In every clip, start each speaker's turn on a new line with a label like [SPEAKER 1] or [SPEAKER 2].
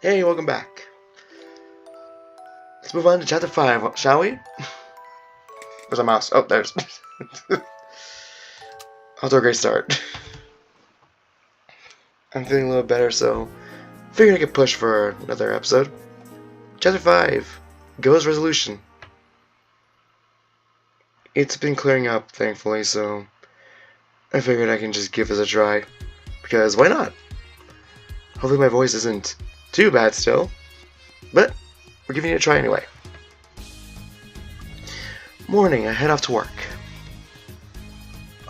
[SPEAKER 1] Hey, welcome back. Let's move on to chapter 5, shall we? Where's my mouse? Oh, there's. Off to a great start. I'm feeling a little better, so figured I could push for another episode. Chapter 5, Go's Resolution. It's been clearing up, thankfully, so I figured I can just give this a try. Because why not? Hopefully my voice isn't too bad still, but we're giving it a try anyway. Morning, I head off to work.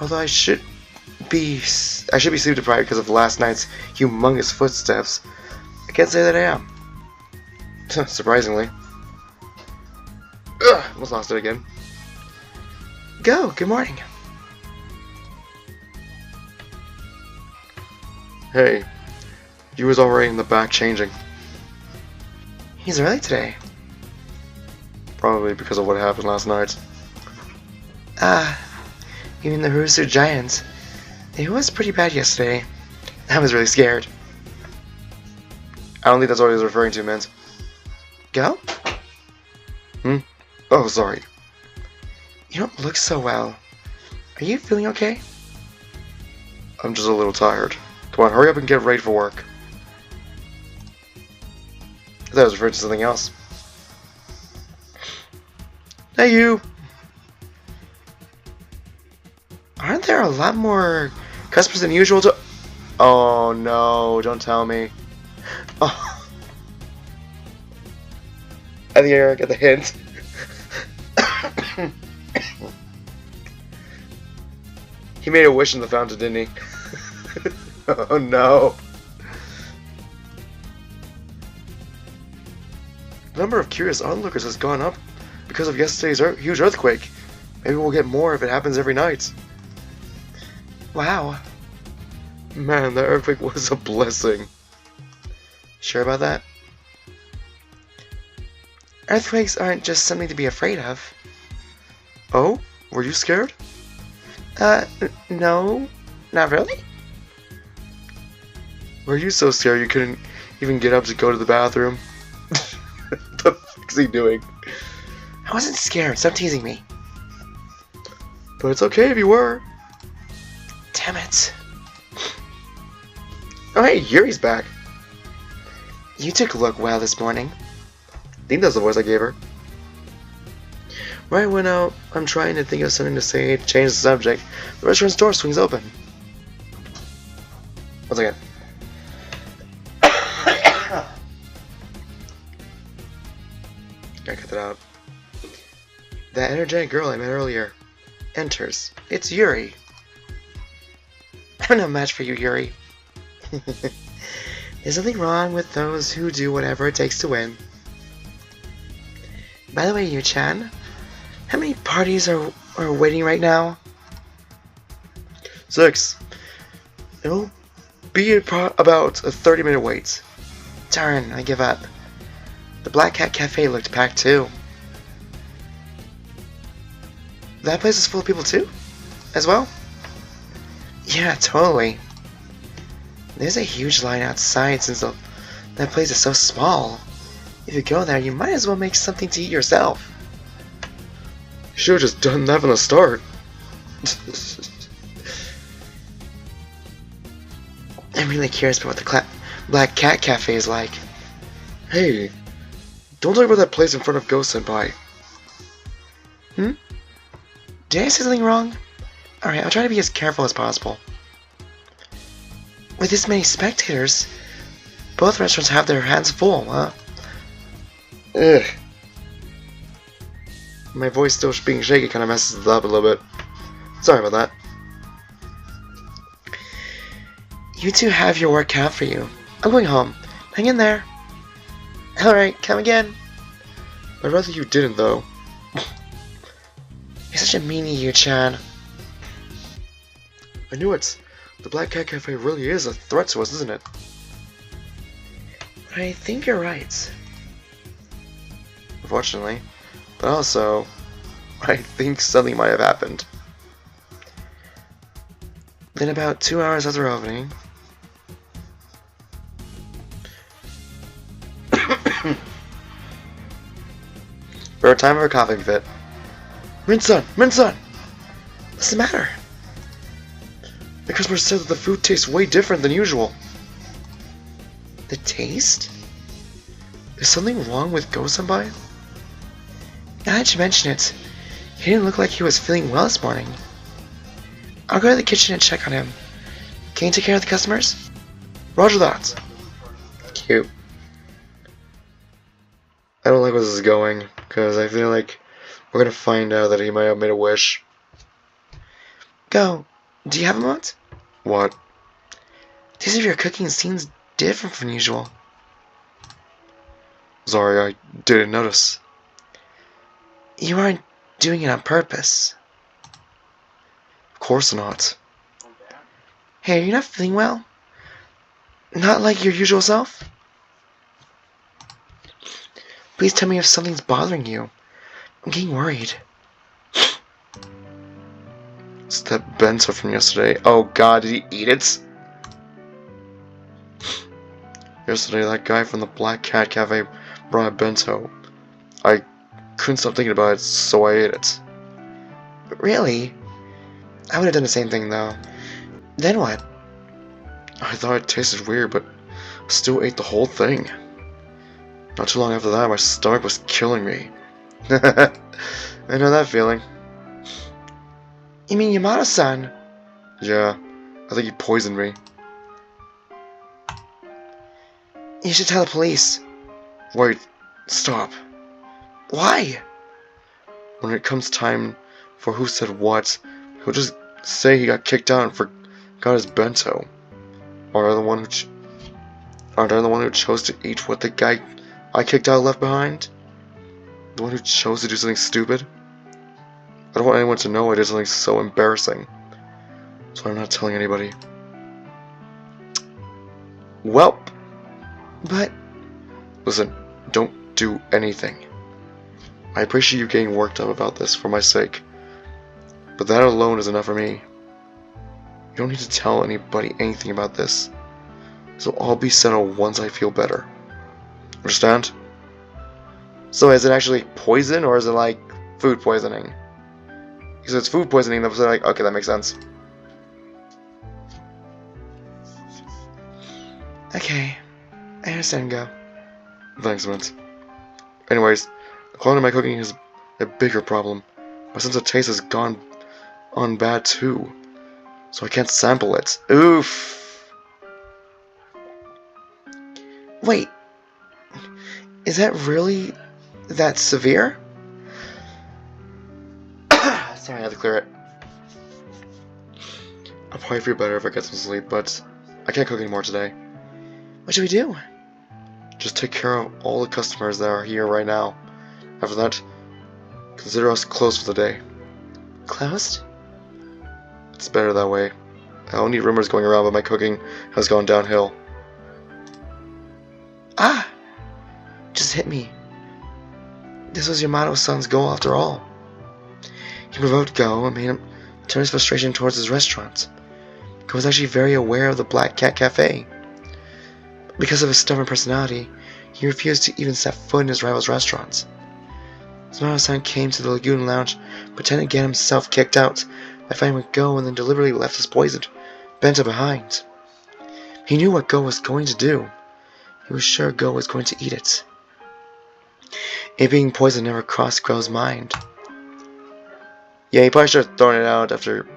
[SPEAKER 1] Although I should be sleep deprived because of last night's humongous footsteps, I can't say that I am. Surprisingly. Ugh, almost lost it again. Go, good morning. Hey, you was already in the back changing. He's early today. Probably because of what happened last night. Even the Rusu Giants. It was pretty bad yesterday. I was really scared. I don't think that's what he was referring to, Mint. Go? Oh, sorry. You don't look so well. Are you feeling okay? I'm just a little tired. Come on, hurry up and get ready for work. I thought I was referring to something else. Hey, you! Aren't there a lot more customers than usual to... Oh, no, don't tell me. Oh. I think I got the hint. He made a wish in the fountain, didn't he? Oh, no. The number of curious onlookers has gone up because of yesterday's huge earthquake. Maybe we'll get more if it happens every night. Wow. Man, that earthquake was a blessing. Sure about that? Earthquakes aren't just something to be afraid of. Oh? Were you scared? No. Not really? Were you so scared you couldn't even get up to go to the bathroom? What the fuck's he doing? I wasn't scared. Stop teasing me. But it's okay if you were. Damn it. Oh hey, Yuri's back. You took a look well this morning. I think that's the voice I gave her. Right when I'm trying to think of something to say to change the subject, the restaurant's door swings open. One second. Gotta cut that out. That energetic girl I met earlier enters. It's Yuri. I'm no match for you, Yuri. There's nothing wrong with those who do whatever it takes to win. By the way, Yu-chan, how many parties are waiting right now? 6. It'll be about a 30-minute wait. Darn, I give up. The Black Cat Cafe looked packed too. That place is full of people too? As well? Yeah, totally. There's a huge line outside since that place is so small. If you go there, you might as well make something to eat yourself. You should have just done that from the start. I'm really curious about what the Black Cat Cafe is like. Hey, don't talk about that place in front of Ghost Senpai. Did I say something wrong? Alright, I'll try to be as careful as possible. With this many spectators, both restaurants have their hands full, huh? Ugh. My voice still being shaky kind of messes it up a little bit. Sorry about that. You two have your work cut out for you. I'm going home. Hang in there. Alright, come again. I'd rather you didn't, though. You're such a meanie, Yu-chan. I knew it. The Black Cat Cafe really is a threat to us, isn't it? I think you're right. Unfortunately. But also, I think something might have happened. Then about 2 hours after opening, For a time of a coughing fit. Minson! Minson! What's the matter? The customer said that the food tastes way different than usual. The taste? Is something wrong with Go-senpai? Now that you mention it, he didn't look like he was feeling well this morning. I'll go to the kitchen and check on him. Can you take care of the customers? Roger that. Cute. I don't like where this is going, because I feel like we're gonna find out that he might have made a wish. Go. Do you have a moment? What? Taste of your cooking seems different from usual. Sorry, I didn't notice. You aren't doing it on purpose. Of course not. Hey, are you not feeling well? Not like your usual self? Please tell me if something's bothering you. I'm getting worried. It's that bento from yesterday. Oh god, did he eat it? Yesterday, that guy from the Black Cat Cafe brought a bento. I couldn't stop thinking about it, so I ate it. Really? I would have done the same thing, though. Then what? I thought it tasted weird, but I still ate the whole thing. Not too long after that, my stomach was killing me. I know that feeling. You mean Yamada-san? Yeah, I think he poisoned me. You should tell the police. Wait, stop. Why? When it comes time for who said what, he'll just say he got kicked out and forgot his bento. Or the one who chose to eat what the guy I kicked out left behind? The one who chose to do something stupid? I don't want anyone to know I did something so embarrassing. So I'm not telling anybody. Welp. But... Listen, don't do anything. I appreciate you getting worked up about this for my sake. But that alone is enough for me. You don't need to tell anybody anything about this. This will all be settled once I feel better. Understand? So is it actually poison, or is it like food poisoning? Because if it's food poisoning, then like, okay, that makes sense. Okay, I understand, Go. Thanks, Mint. Anyways, the quality of my cooking is a bigger problem. My sense of taste has gone on bad too, so I can't sample it. Oof! Wait, is that really that severe? Sorry, I had to clear it. I'll probably feel better if I get some sleep, but I can't cook anymore today. What should we do? Just take care of all the customers that are here right now. After that, consider us closed for the day. Closed? It's better that way. I don't need rumors going around, but my cooking has gone downhill. Ah! Just hit me. This was Yamato-san's goal after all. He provoked Go and made him turn his frustration towards his restaurant. Go was actually very aware of the Black Cat Cafe. Because of his stubborn personality, he refused to even set foot in his rival's restaurant. Yamato-san came to the Lagoon Lounge, pretending to get himself kicked out by fighting with Go, and then deliberately left his poisoned bento behind. He knew what Go was going to do. He was sure Go was going to eat it. It being poisoned never crossed Go's mind. Yeah, he probably should have thrown it out after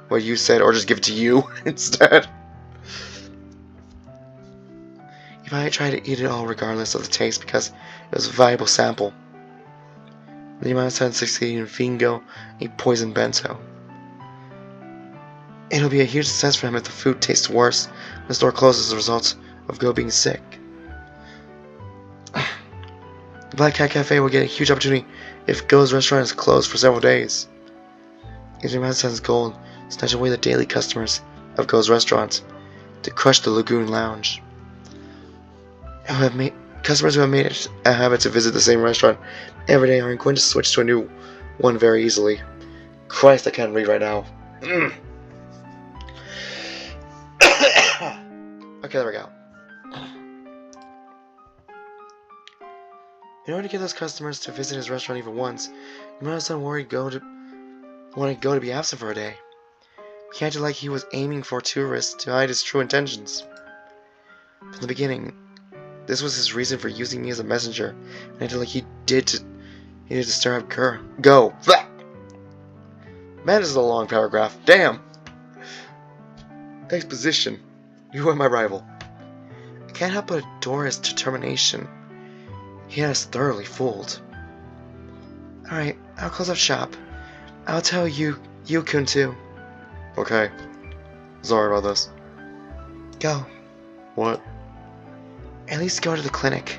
[SPEAKER 1] what you said, or just give it to you instead. He probably tried to eat it all regardless of the taste because it was a valuable sample. The Yamato-san succeeded in feeding Go a poisoned bento. It'll be a huge success for him if the food tastes worse when the store closes as a result of Go being sick. The Black Cat Cafe will get a huge opportunity if Go's restaurant is closed for several days. It's Yamato-san's goal to snatch away the daily customers of Go's restaurant to crush the Lagoon Lounge. Customers who have made it a habit to visit the same restaurant every day aren't going to switch to a new one very easily. Christ, I can't read right now. Okay, there we go. In order to get those customers to visit his restaurant even once, you might have someone wanting to go to be absent for a day. He acted like he was aiming for tourists to hide his true intentions. From the beginning, this was his reason for using me as a messenger, and acted like he did to stir up Go! Blah! Man, this is a long paragraph. Damn! Exposition. You are my rival. I can't help but adore his determination. He had us thoroughly fooled. Alright, I'll close up shop. I'll tell you-kun too. Okay. Sorry about this. Go. What? At least go to the clinic.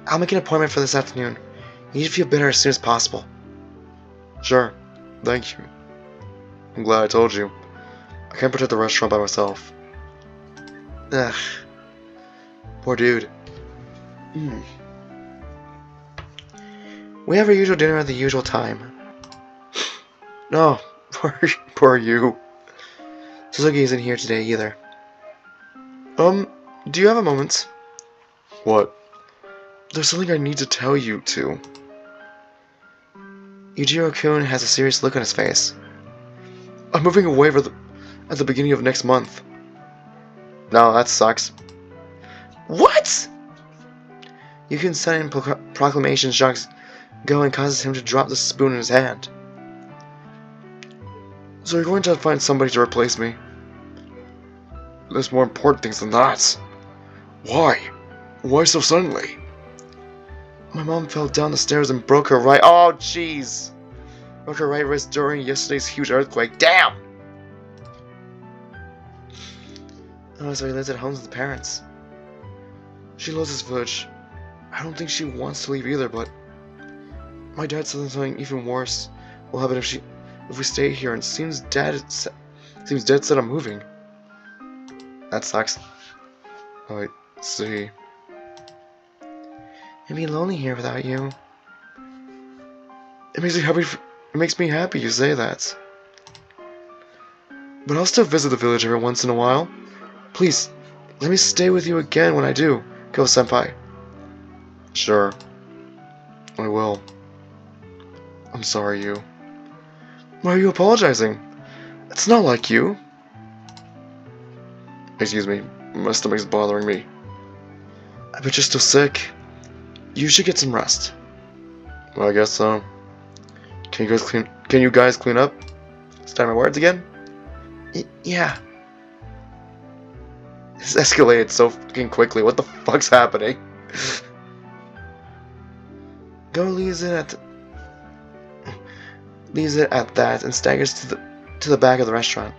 [SPEAKER 1] I'll make an appointment for this afternoon. You need to feel better as soon as possible. Sure. Thank you. I'm glad I told you. I can't protect the restaurant by myself. Ugh. Poor dude. We have our usual dinner at the usual time. No, poor you. Suzuki isn't here today either. Do you have a moment? What? There's something I need to tell you two. Yujiro-kun has a serious look on his face. I'm moving away at the beginning of next month. No, that sucks. What? Yukun's sudden proclamation shocks Go and causes him to drop the spoon in his hand. So you're going to find somebody to replace me? There's more important things than that. Why? Why so suddenly? My mom fell down the stairs and broke her right... Oh, jeez! Broke her right wrist during yesterday's huge earthquake. Damn! Oh, so he lives at home with his parents. She loves this village. I don't think she wants to leave either, but... My dad said something even worse will happen if we stay here, and it seems dead set on moving. That sucks. I see. It'd be lonely here without you. It makes me happy you say that. But I'll still visit the village every once in a while. Please, let me stay with you again when I do, Go-senpai. Sure. I will. I'm sorry, you. Why are you apologizing? It's not like you. Excuse me, my stomach's bothering me. I bet you're still sick. You should get some rest. Well, I guess so. Can you guys clean up? Start my words again? Yeah. This escalated so fucking quickly. What the fuck's happening? Go leaves it at that and staggers to the back of the restaurant.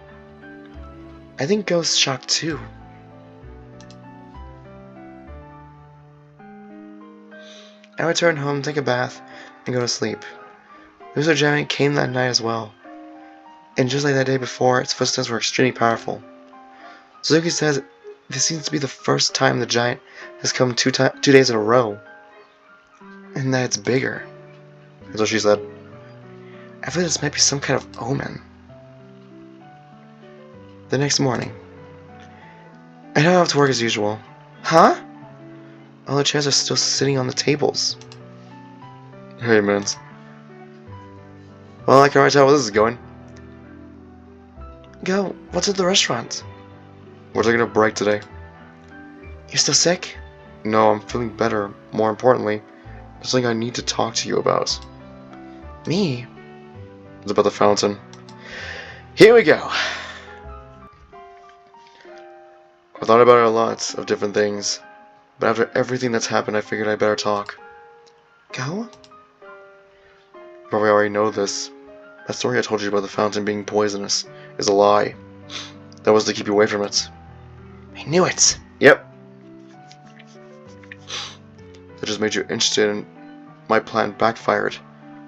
[SPEAKER 1] I think Go's shocked too. I return home, take a bath, and go to sleep. Mr. Giant came that night as well. And just like that day before, its footsteps were extremely powerful. Suzuki says this seems to be the first time the giant has come 2 days in a row. And that it's bigger. That's what she said. I feel this might be some kind of omen. The next morning. I head off to work as usual. Huh? All the chairs are still sitting on the tables. Hey, man. Well, I can already tell where this is going. Go, what's at the restaurant? We're taking a break today. You're still sick? No, I'm feeling better. More importantly, there's something I need to talk to you about. Me? It's about the fountain. Here we go. I thought about it a lot of different things, but after everything that's happened, I figured I better talk. Go? You probably already know this. That story I told you about the fountain being poisonous is a lie. That was to keep you away from it. I knew it! Yep. That just made you interested in my plan backfired,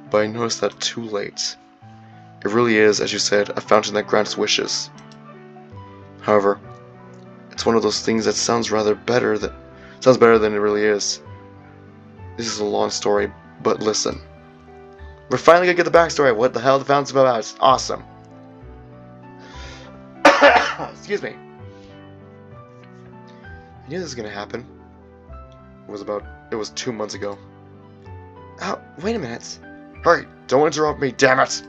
[SPEAKER 1] but I noticed that too late. It really is, as you said, a fountain that grants wishes. However, it's one of those things that sounds better than it really is. This is a long story, but listen. We're finally gonna get the backstory of what the hell the fountain's about. It's awesome. Excuse me. I knew this was gonna happen. It was 2 months ago. Oh, wait a minute. Hey, don't interrupt me, damn it!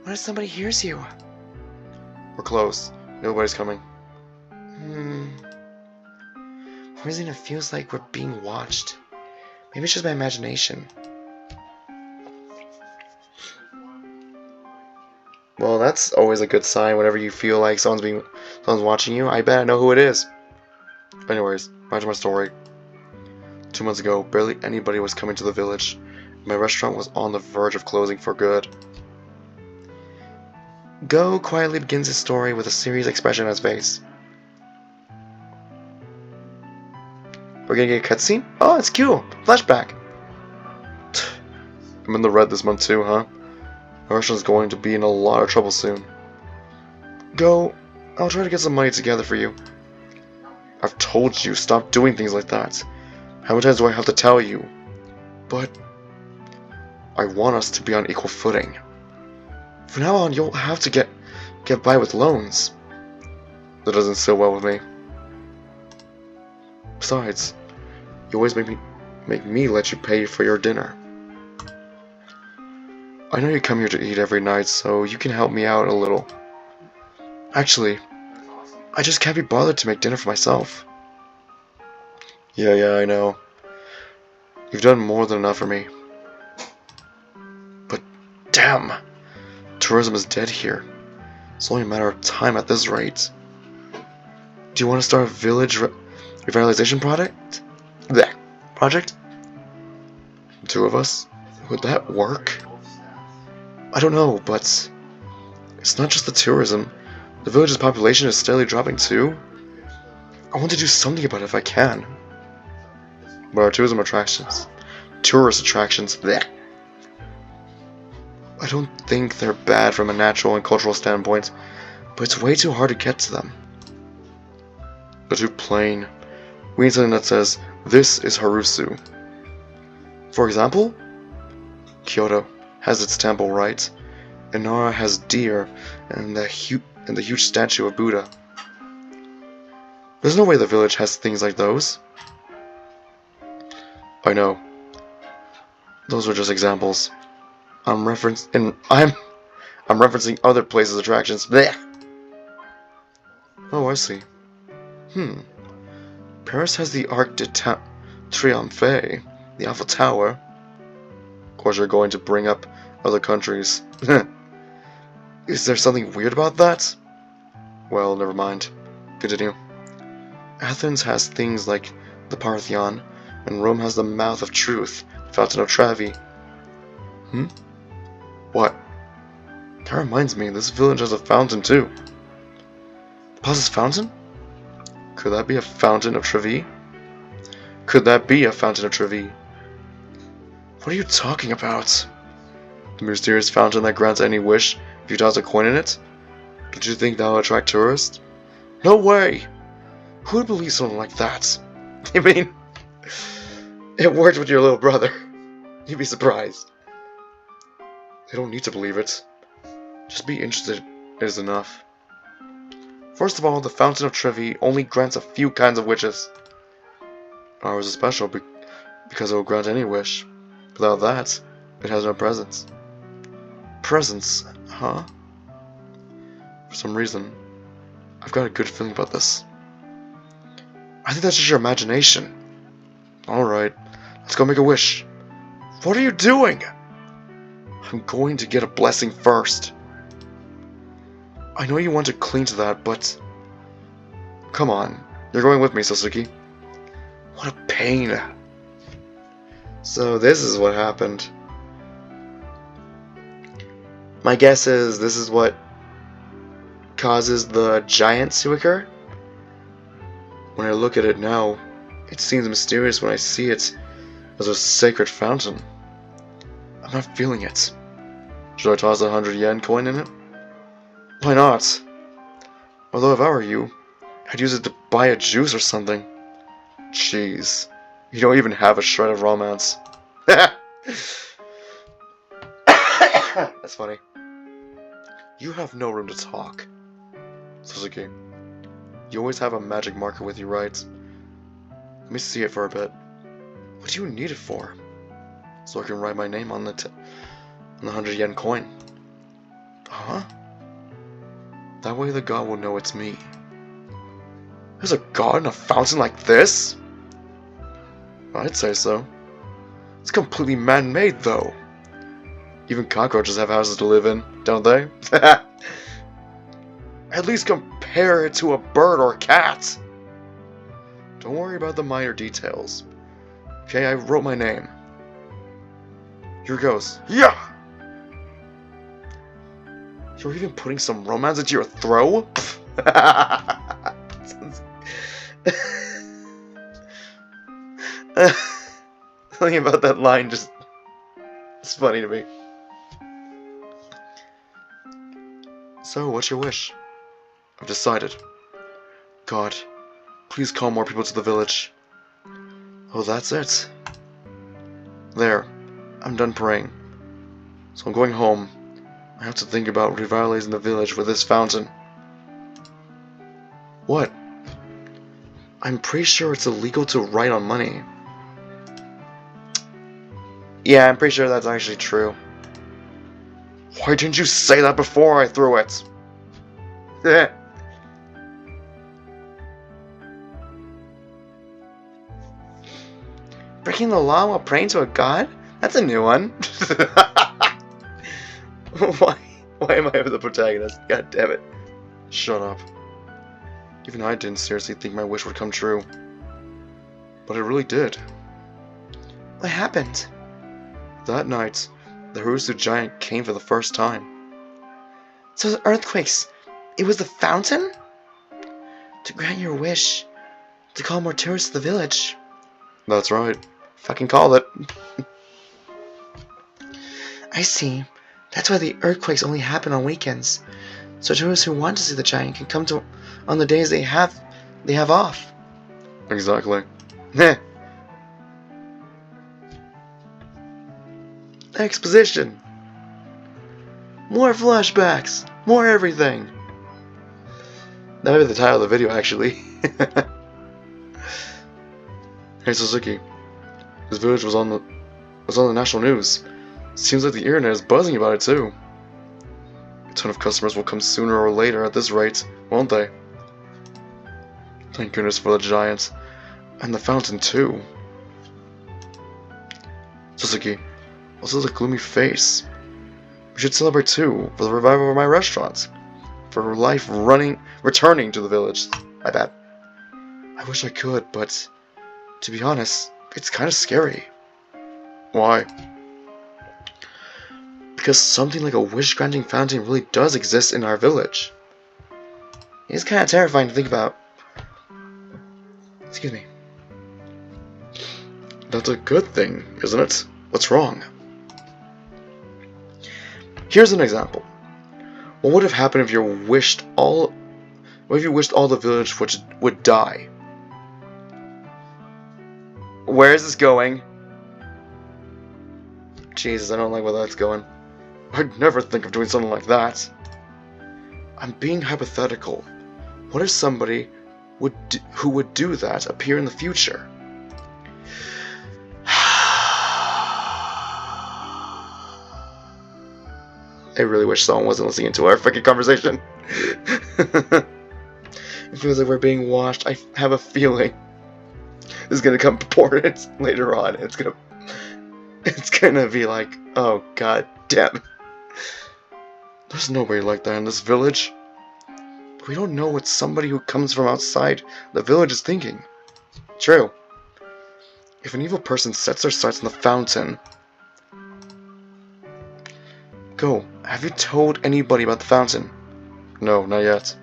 [SPEAKER 1] What if somebody hears you? We're close. Nobody's coming. For some reason it feels like we're being watched. Maybe it's just my imagination. Well, that's always a good sign whenever you feel like someone's watching you. I bet I know who it is. Anyways, back to my story. 2 months ago, barely anybody was coming to the village. My restaurant was on the verge of closing for good. Go quietly begins his story with a serious expression on his face. We're gonna get a cutscene? Oh, it's cool. Flashback. I'm in the red this month too, huh? My restaurant's going to be in a lot of trouble soon. Go. I'll try to get some money together for you. I've told you, stop doing things like that. How many times do I have to tell you? But I want us to be on equal footing. From now on, you'll have to get by with loans. That doesn't sit well with me. Besides, you always make me let you pay for your dinner. I know you come here to eat every night, so you can help me out a little. Actually, I just can't be bothered to make dinner for myself. Yeah, I know. You've done more than enough for me. But damn, tourism is dead here. It's only a matter of time at this rate. Do you want to start a village revitalization project? Blech. Project? 2 of us? Would that work? I don't know, but it's not just the tourism. The village's population is steadily dropping too. I want to do something about it if I can. But our tourist attractions, bleh. I don't think they're bad from a natural and cultural standpoint, but it's way too hard to get to them. They're too plain. We need something that says, this is Harusu. For example, Kyoto has its temple, right? And Nara has deer and the huge statue of Buddha. There's no way the village has things like those. I know. Those are just examples. I'm referencing other places' attractions. Blech. Oh, I see. Paris has the Arc de Triomphe, the Eiffel Tower. Of course, you're going to bring up other countries. Is there something weird about that? Well, never mind. Continue. Athens has things like the Parthenon, and Rome has the Mouth of Truth, Fountain of Trevi. What? That reminds me, this village has a fountain too. The Palace's fountain? Could that be a Fountain of Trevi? Could that be a Fountain of Trevi? What are you talking about? The mysterious fountain that grants any wish if you toss a coin in it? Don't you think that will attract tourists? No way! Who would believe something like that? I mean, it worked with your little brother. You'd be surprised. They don't need to believe it. Just be interested is enough. First of all, the Fountain of Trevi only grants a few kinds of wishes. Ours is special because it will grant any wish. Without that, it has no presence. Presence, huh? For some reason, I've got a good feeling about this. I think that's just your imagination. Alright, let's go make a wish. What are you doing? I'm going to get a blessing first. I know you want to cling to that, but... Come on, you're going with me, Sasuke. What a pain. So this is what happened. My guess is this is what causes the giants to occur. When I look at it now, it seems mysterious when I see it as a sacred fountain. I'm not feeling it. Should I toss a 100 yen coin in it? Why not? Although if I were you, I'd use it to buy a juice or something. Jeez, you don't even have a shred of romance. That's funny. You have no room to talk. Suzuki, you always have a magic marker with you, right? Let me see it for a bit. What do you need it for? so I can write my name on the 100 yen coin. Huh? That way the god will know it's me. There's a god in a fountain like this? I'd say so. It's completely man-made, though. Even cockroaches have houses to live in, don't they? At least compare it to a bird or a cat. Don't worry about the minor details. Okay, I wrote my name. Here goes. Yeah! You're even putting some romance into your throw? Something about that line just... it's funny to me. So, what's your wish? I've decided. God, please call more people to the village. Oh, that's it. There. I'm done praying. So I'm going home. I have to think about revitalizing the village with this fountain. What? I'm pretty sure it's illegal to write on money. Yeah, I'm pretty sure that's actually true. Why didn't you say that before I threw it? Breaking the law while praying to a god? That's a new one. Why am I the protagonist? God damn it. Shut up. Even I didn't seriously think my wish would come true. But it really did. What happened? That night, the Harusu giant came for the first time. So the earthquakes, it was the fountain? To grant your wish, to call more tourists to the village. That's right. Fucking call it. I see. That's why the earthquakes only happen on weekends. So tourists who want to see the giant can come to on the days they have off. Exactly. Exposition. More flashbacks. More everything. That might be the title of the video, actually. Hey Suzuki, this village was on the national news. Seems like the internet is buzzing about it too. A ton of customers will come sooner or later at this rate, won't they? Thank goodness for the giant. And the fountain too. Suzuki, what's with the gloomy face? We should celebrate too, for the revival of my restaurant. For life returning to the village. I bet. I wish I could, but to be honest, it's kind of scary. Why? Because something like a wish-granting fountain really does exist in our village. It's kind of terrifying to think about. Excuse me. That's a good thing, isn't it? What's wrong? Here's an example. What would have happened if you wished all the village would die? Where is this going? Jesus, I don't like where that's going. I'd never think of doing something like that. I'm being hypothetical. What if somebody who would do that appear in the future? I really wish someone wasn't listening to our freaking conversation. It feels like we're being watched. I have a feeling this is gonna come important later on. It's gonna be like, oh god damn it. There's nobody like that in this village. But we don't know what somebody who comes from outside the village is thinking. True. If an evil person sets their sights on the fountain... Go. Have you told anybody about the fountain? No, not yet.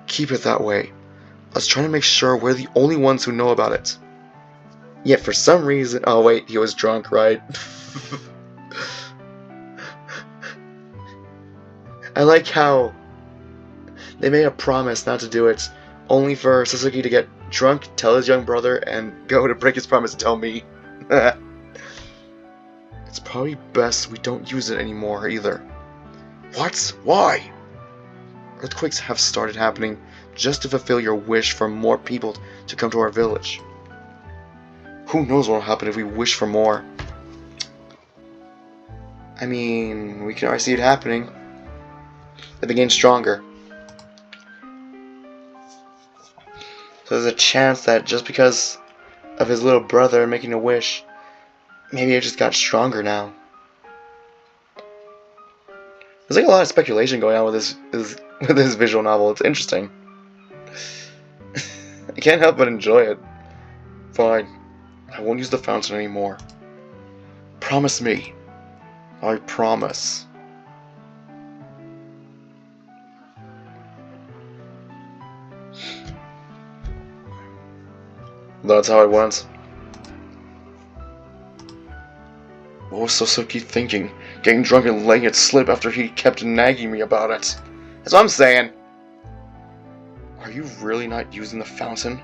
[SPEAKER 1] Keep it that way. Let's try to make sure we're the only ones who know about it. Yet for some reason... Oh wait, he was drunk, right? I like how they made a promise not to do it, only for Suzuki to get drunk, tell his young brother, and go to break his promise and tell me. It's probably best we don't use it anymore either. What? Why? Earthquakes have started happening just to fulfill your wish for more people to come to our village. Who knows what will happen if we wish for more? I mean, we can already see it happening. It begins stronger. So there's a chance that just because of his little brother making a wish, maybe it just got stronger now. There's like a lot of speculation going on with this visual novel. It's interesting. I can't help but enjoy it. Fine. I won't use the fountain anymore. Promise me. I promise. That's how it went. What was Soseki thinking? Getting drunk and letting it slip after he kept nagging me about it. That's what I'm saying. Are you really not using the fountain?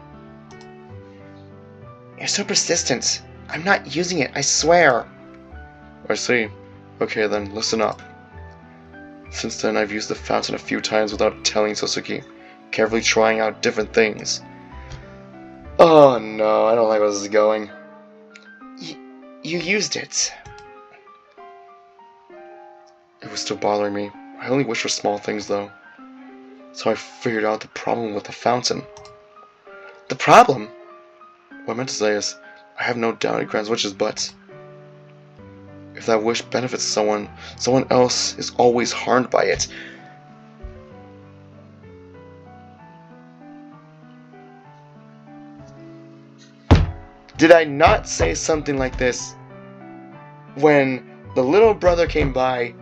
[SPEAKER 1] You're so persistent. I'm not using it, I swear. I see. Okay then, listen up. Since then I've used the fountain a few times without telling Soseki, carefully trying out different things. Oh no, I don't like where this is going. You used it. It was still bothering me. I only wish for small things though. So I figured out the problem with the fountain. The problem? What I meant to say is, I have no doubt it grants wishes, but if that wish benefits someone, someone else is always harmed by it. Did I not say something like this when the little brother came by,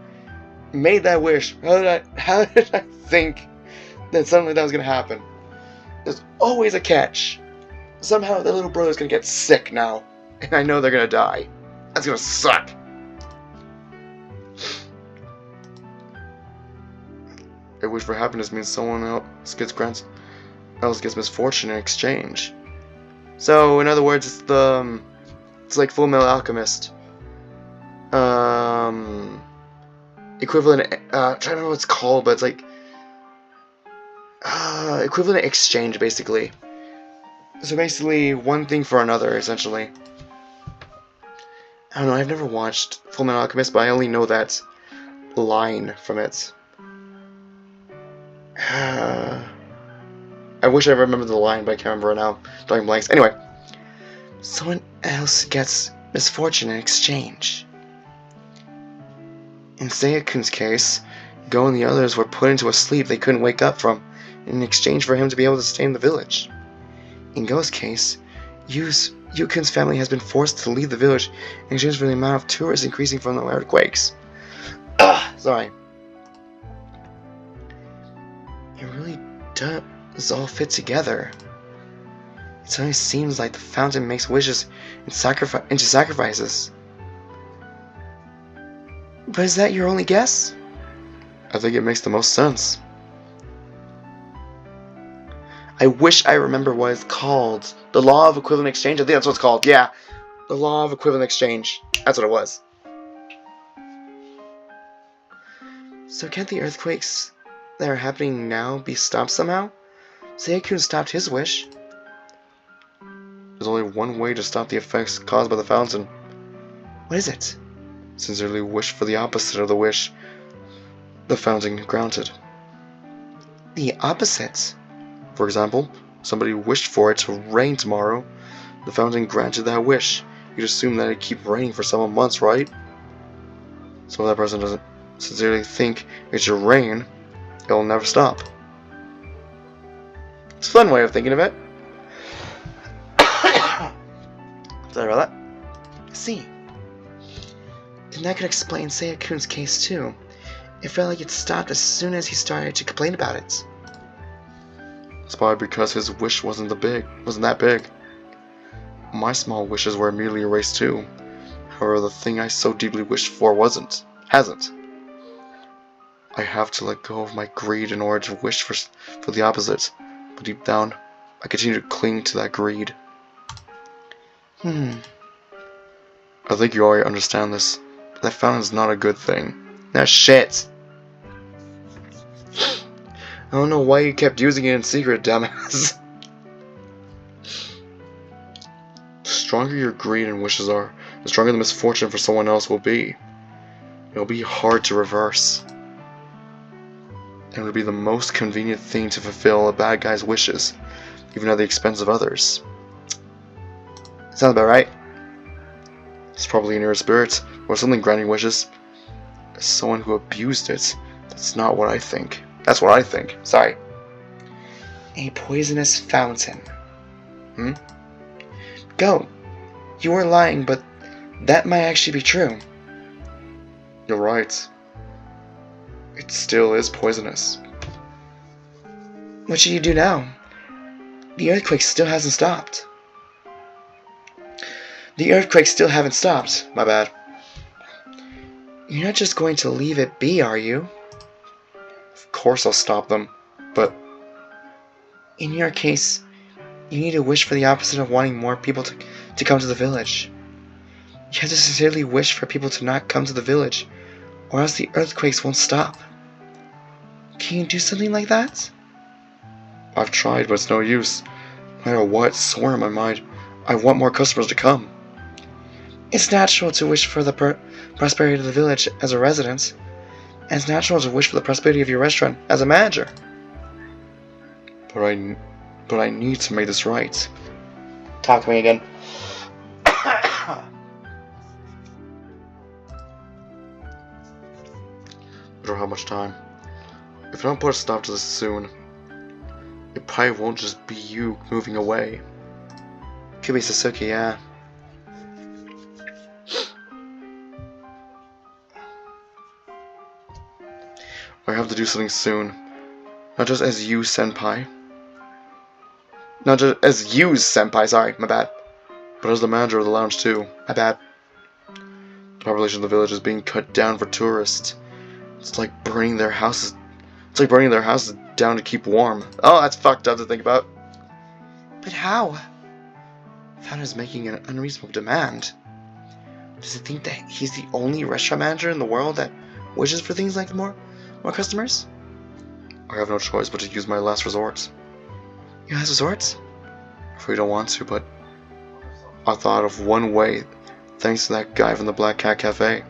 [SPEAKER 1] made that wish? How did I think that something like that was going to happen? There's always a catch. Somehow the little brother's going to get sick now, and I know they're going to die. That's going to suck. A wish for happiness means someone else gets misfortune in exchange. So, in other words, it's like Full Metal Alchemist. Equivalent. I'm trying to remember what it's called, but it's like equivalent exchange, basically. So basically, one thing for another, essentially. I don't know. I've never watched Full Metal Alchemist, but I only know that line from it. I wish I remembered the line, but I can't remember it now. Drawing blanks. Anyway, someone else gets misfortune in exchange. In Seiya-kun's case, Go and the others were put into a sleep they couldn't wake up from in exchange for him to be able to stay in the village. In Go's case, Yukun's family has been forced to leave the village in exchange for the amount of tourists increasing from the earthquakes. Sorry. It really does all fit together. It suddenly seems like the fountain makes wishes into sacrifices. But is that your only guess? I think it makes the most sense. I wish I remember what it's called. The Law of Equivalent Exchange? I think that's what it's called. Yeah. The Law of Equivalent Exchange. That's what it was. So can't the earthquakes that are happening now be stopped somehow? Seiya-kun stopped his wish. There's only one way to stop the effects caused by the fountain. What is it? Sincerely wish for the opposite of the wish the fountain granted. The opposite? For example, somebody wished for it to rain tomorrow. The fountain granted that wish. You'd assume that it'd keep raining for several months, right? So if that person doesn't sincerely think it should rain, it'll never stop. It's a fun way of thinking of it. Sorry about that. See. And that could explain Seiya-kun's case too. It felt like it stopped as soon as he started to complain about it. It's probably because his wish wasn't that big. My small wishes were immediately erased too. However, the thing I so deeply wished for hasn't. I have to let go of my greed in order to wish for the opposite. But deep down, I continue to cling to that greed. I think you already understand this. But that fountain's not a good thing. Nah, shit. I don't know why you kept using it in secret, dumbass. The stronger your greed and wishes are, the stronger the misfortune for someone else will be.
[SPEAKER 2] It'll be hard to reverse. And it would be the most convenient thing to fulfill a bad guy's wishes, even at the expense of others.
[SPEAKER 1] Sounds about right.
[SPEAKER 2] It's probably in your spirit, or something granting wishes. As someone who abused it, that's not what I think. That's what I think. Sorry.
[SPEAKER 1] A poisonous fountain. Go. You were lying, but that might actually be true.
[SPEAKER 2] You're right. It still is poisonous.
[SPEAKER 1] What should you do now? The earthquake still hasn't stopped. The earthquakes still haven't stopped.
[SPEAKER 2] My bad.
[SPEAKER 1] You're not just going to leave it be, are you?
[SPEAKER 2] Of course I'll stop them, but...
[SPEAKER 1] In your case, you need to wish for the opposite of wanting more people to come to the village. You have to sincerely wish for people to not come to the village, or else the earthquakes won't stop. Can you do something like that?
[SPEAKER 2] I've tried, but it's no use. No matter what, it's sore in my mind. I want more customers to come.
[SPEAKER 1] It's natural to wish for the prosperity of the village as a resident, and it's natural to wish for the prosperity of your restaurant as a manager.
[SPEAKER 2] But I need to make this right.
[SPEAKER 1] Talk to me again.
[SPEAKER 2] I don't have much time. If I don't put a stop to this soon, it probably won't just be you moving away.
[SPEAKER 1] Could be Sasuke, yeah.
[SPEAKER 2] I have to do something soon. Not just as you, senpai. Not just as you, senpai, sorry, my bad. But as the manager of the lounge too, my bad. The population of the village is being cut down for tourists. It's like burning their houses. It's like burning their houses down to keep warm. Oh, that's fucked up to think about.
[SPEAKER 1] But how? Founder's making an unreasonable demand. Does he think that he's the only restaurant manager in the world that wishes for things like more customers?
[SPEAKER 2] I have no choice but to use my last resort.
[SPEAKER 1] Your last resort?
[SPEAKER 2] I really don't want to, but I thought of one way, thanks to that guy from the Black Cat Cafe.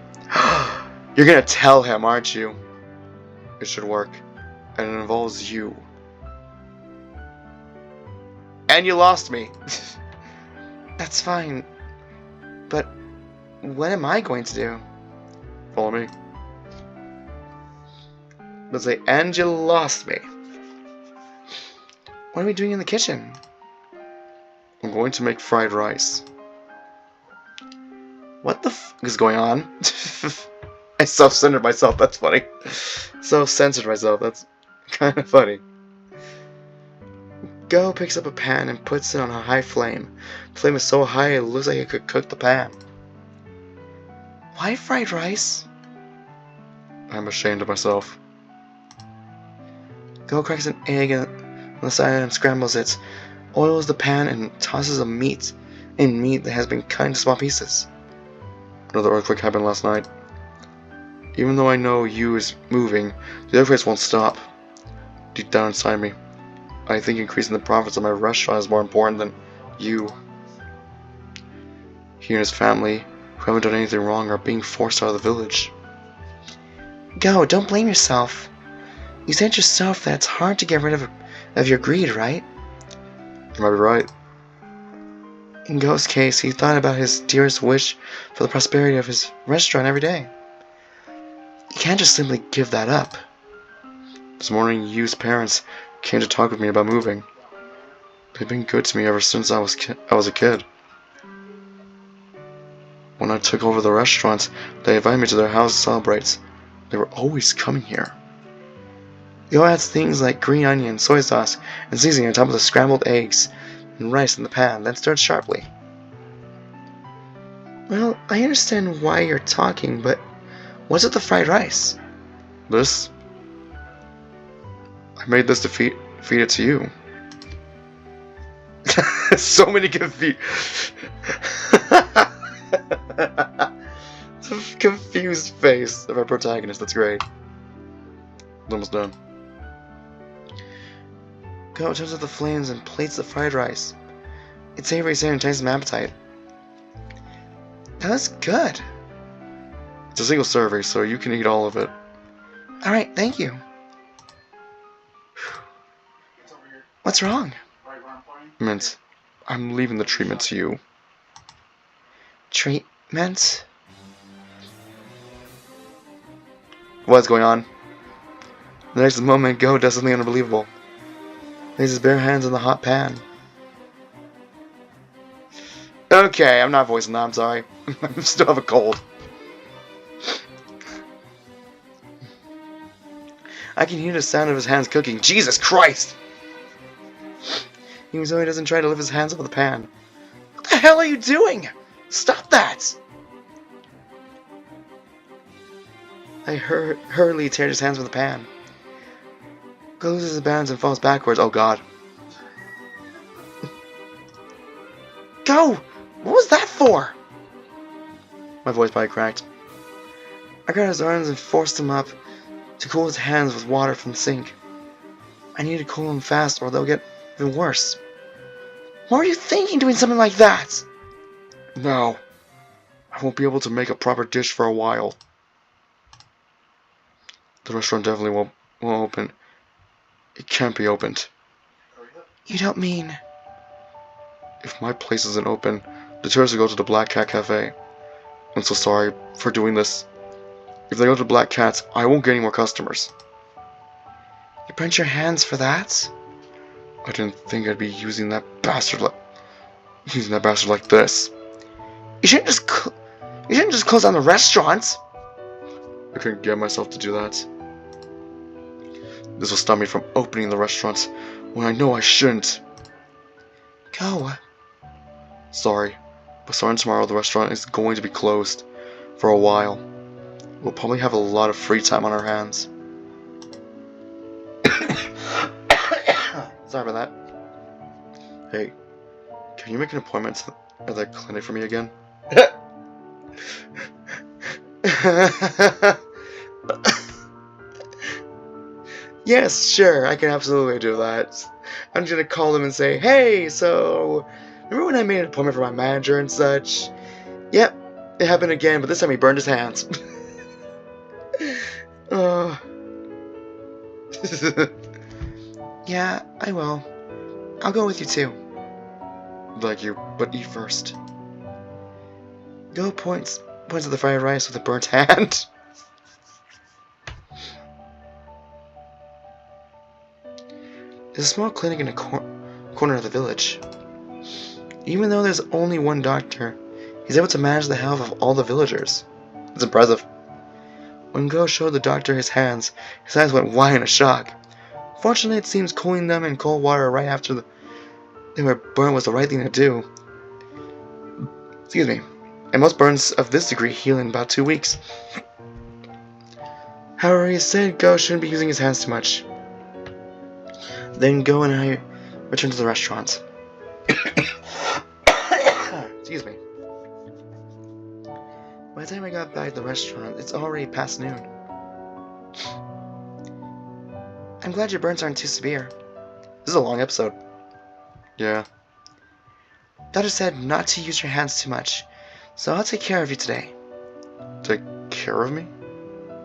[SPEAKER 1] You're gonna tell him, aren't you?
[SPEAKER 2] It should work, and it involves you.
[SPEAKER 1] And you lost me. That's fine. But what am I going to do?
[SPEAKER 2] Follow me.
[SPEAKER 1] Let's say, and you lost me. What are we doing in the kitchen?
[SPEAKER 2] I'm going to make fried rice.
[SPEAKER 1] What the f is going on? I self-centered myself, that's funny. Self-censored myself, that's kind of funny. Go picks up a pan and puts it on a high flame. The flame is so high it looks like it could cook the pan. Why fried rice?
[SPEAKER 2] I'm ashamed of myself.
[SPEAKER 1] Go cracks an egg on the side and scrambles it. Oils the pan and tosses a meat that has been cut into small pieces.
[SPEAKER 2] Another earthquake happened last night. Even though I know you is moving, the earthquakes won't stop. Deep down inside me, I think increasing the profits of my restaurant is more important than you. He and his family, who haven't done anything wrong, are being forced out of the village.
[SPEAKER 1] Go, don't blame yourself. You said yourself that it's hard to get rid of your greed, right?
[SPEAKER 2] You might be right.
[SPEAKER 1] In Go's case, he thought about his dearest wish for the prosperity of his restaurant every day. You can't just simply give that up.
[SPEAKER 2] This morning, Yu's parents came to talk with me about moving. They've been good to me ever since I was a kid. When I took over the restaurant, they invited me to their house to celebrate. They were always coming here.
[SPEAKER 1] Go adds things like green onion, soy sauce, and seasoning on top of the scrambled eggs and rice in the pan, then stirred sharply. Well, I understand why you're talking, but what's with the fried rice?
[SPEAKER 2] This? I made this to feed it to you.
[SPEAKER 1] So many confused face of our protagonist. That's great.
[SPEAKER 2] It's almost done.
[SPEAKER 1] Go turns up the flames and plates the fried rice. It's savory and entices my appetite. That was good.
[SPEAKER 2] It's a single serving, so you can eat all of it.
[SPEAKER 1] Alright, thank you. What's wrong?
[SPEAKER 2] Mint, I'm leaving the treatment to you.
[SPEAKER 1] Treatment?
[SPEAKER 2] What's going on? The next moment, Go does something unbelievable. Lays his bare hands in the hot pan. Okay, I'm not voicing that, I'm sorry. I still have a cold. I can hear the sound of his hands cooking. Jesus Christ! Even so, he doesn't try to lift his hands off the pan. What the hell are you doing? Stop that! I hurriedly tear his hands from the pan. Go loses his balance and falls backwards. Oh god. Go! What was that for? My voice probably cracked. I grabbed his arms and forced him up to cool his hands with water from the sink. I need to cool them fast or they'll get even worse. What were you thinking doing something like that? No. I won't be able to make a proper dish for a while. The restaurant definitely won't open. It can't be opened.
[SPEAKER 1] You don't mean...
[SPEAKER 2] If my place isn't open, the tourists will go to the Black Cat Cafe. I'm so sorry for doing this. If they go to Black Cat, I won't get any more customers.
[SPEAKER 1] You burnt your hands for that?
[SPEAKER 2] I didn't think I'd be using that bastard like this.
[SPEAKER 1] You shouldn't just close down the restaurant.
[SPEAKER 2] I couldn't get myself to do that. This will stop me from opening the restaurant when I know I shouldn't.
[SPEAKER 1] Go.
[SPEAKER 2] Sorry, but starting tomorrow the restaurant is going to be closed for a while. We'll probably have a lot of free time on our hands. Sorry about that. Hey, can you make an appointment at that clinic for me again?
[SPEAKER 1] Yes, sure, I can absolutely do that. I'm just gonna call them and say, hey, so, remember when I made an appointment for my manager and such? Yep, it happened again, but this time he burned his hands. Yeah, I will. I'll go with you too.
[SPEAKER 2] Thank you, but eat first.
[SPEAKER 1] Go points at the fried rice with a burnt hand. There's a small clinic in a corner of the village. Even though there's only one doctor, he's able to manage the health of all the villagers. It's impressive. When Go showed the doctor his hands, his eyes went wide in a shock. Fortunately, it seems cooling them in cold water right after they were burned was the right thing to do. Excuse me. And most burns of this degree heal in about 2 weeks. However, he said Go shouldn't be using his hands too much. Then Go and I returned to the restaurant. Excuse me. By the time I got back to the restaurant, it's already past noon. I'm glad your burns aren't too severe. This is a long episode.
[SPEAKER 2] Yeah.
[SPEAKER 1] Doctor said not to use your hands too much, so I'll take care of you today.
[SPEAKER 2] Take care of me?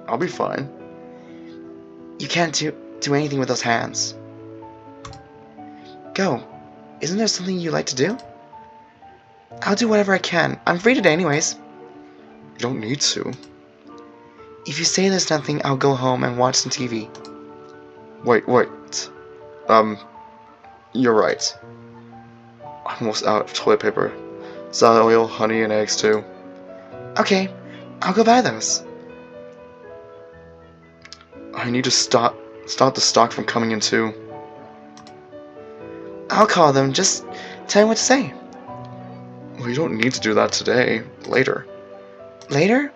[SPEAKER 2] I'll be fine.
[SPEAKER 1] You can't do anything with those hands. Go. Isn't there something you like to do? I'll do whatever I can. I'm free today anyways.
[SPEAKER 2] You don't need to.
[SPEAKER 1] If you say there's nothing, I'll go home and watch some TV.
[SPEAKER 2] Wait. You're right. I'm almost out of toilet paper. Salad oil, honey, and eggs too.
[SPEAKER 1] Okay, I'll go buy those.
[SPEAKER 2] I need to stop the stock from coming in too.
[SPEAKER 1] I'll call them, just tell me what to say.
[SPEAKER 2] Well, you don't need to do that today. Later.
[SPEAKER 1] Later?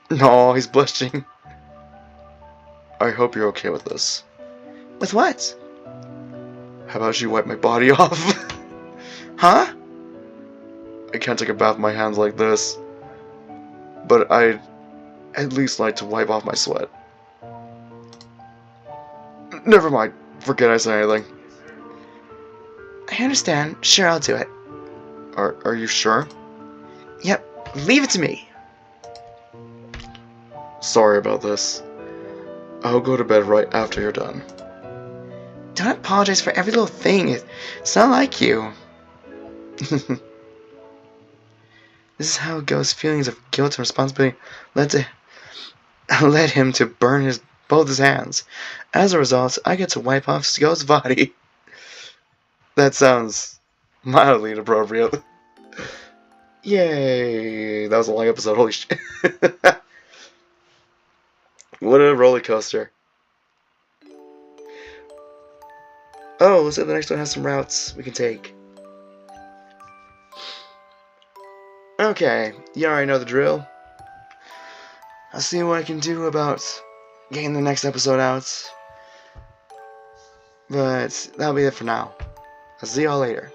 [SPEAKER 2] No, he's blushing. I hope you're okay with this.
[SPEAKER 1] With what?
[SPEAKER 2] How about you wipe my body off?
[SPEAKER 1] Huh?
[SPEAKER 2] I can't take a bath with my hands like this. But I'd at least like to wipe off my sweat. Never mind. Forget I said anything.
[SPEAKER 1] I understand. Sure, I'll do it.
[SPEAKER 2] Are you sure?
[SPEAKER 1] Yep, leave it to me.
[SPEAKER 2] Sorry about this. I'll go to bed right after you're done.
[SPEAKER 1] Don't apologize for every little thing. It's not like you. This is how it goes. Feelings of guilt and responsibility led him to burn both his hands. As a result, I get to wipe off Skull's body. That sounds mildly inappropriate. Yay! That was a long episode. Holy shit! What a roller coaster. Oh, looks like the next one has some routes we can take. Okay, you already know the drill. I'll see what I can do about getting the next episode out. But that'll be it for now. I'll see y'all later.